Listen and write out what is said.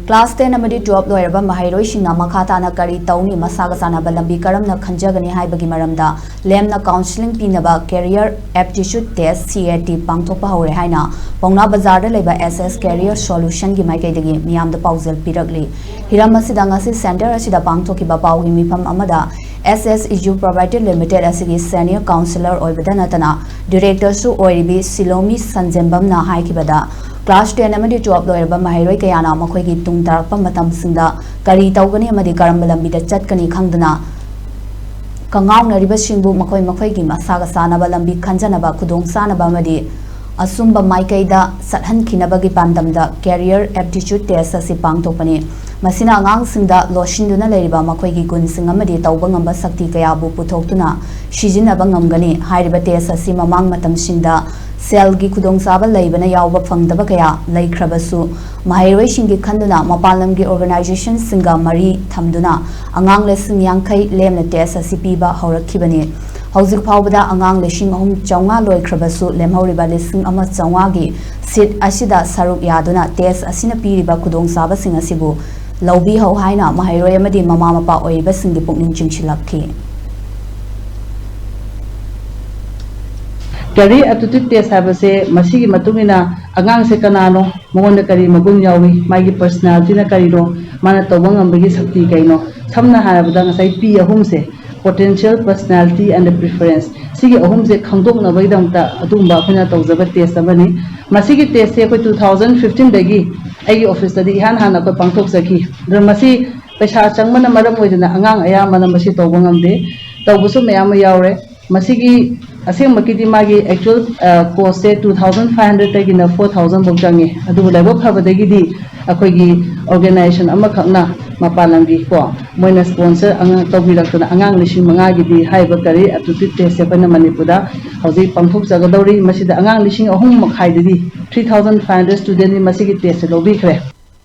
Class 10 amadi 12 loiraba maheiroisingna makhatana karitouni masaga chanaba lambi karamna khanjagani haibagi maramda lemna counseling pinaba career aptitude test CAT pangthokpa hore haina pauna bazar da leba SS career solution gi maikaidagi miyamda pauzal pirakli hiramasida ngasi center asida pangthokiba pawgi mifam amada SS Iju Provided Limited asigi senior counselor oibada natana director su oiribi Silomi Sanjembamna haikibada Class 10 amadi 12 loiraba mahairoi kayana makhoigi tung tarakpa matam singda kari tawgani amadi karamba lambida chatkani khangdana kangawnariba singbu makhoigi masaga sanaba lambi khanjanaba khudong sanaba amadi asumba maikaida sathankinabagi pandamda career aptitude test asi pangthokpani masina angang singda loshinduna leiriba makhoigi gunsing amadi tawba ngamba sakti kayabu puthoktuna shijinaba ngamgani hairiba test asi mamang matam singda Selgi kudong saba laibana yawba fangdaba kaya laikrabasu mahairoi singi khanduna mapalamgi organization singa mari thamduna angang lesing yangkai lemna test asi piba haurakibani hauzik phawbada angang lesing ahum chawnga loikrabasu lemhauriba lesing ama chawnga gi sit asida saruk yaduna test asina piriba kudong saba sing asibu laubi hau haina mahairoi amadi mama mapa oiba singi pukning chingchilakhi Career aptitude test habase masigi matungina agang se kanano mongonda kari magun yawi magi personality na karino mana tawang ambagi sakti kaino samna harabada ngasai pi ahum se potential personality and preference sigi ahum se khangdok na bai damta adumba khuna tawjaba test amani masigi test se ko 2015 dagi ai office dadi han hana ko pangthok saki dr masi paisa changmana maram oidana angang aya mana masi tawang amde tawbusu mayam yawre masigi asing makidi magi actual cost 2500 tagina 4000 bokjangi adu lebo phabadagi di akoigi organization ama khakna mapalangi ko moina sponsor anga tobilaktuna angang lising manga gidi haiba kari aptitude test sepana manipura hauji pangthok jagadori masida angang lising ahum makhai didi 3500 student ni masigi test lobi khre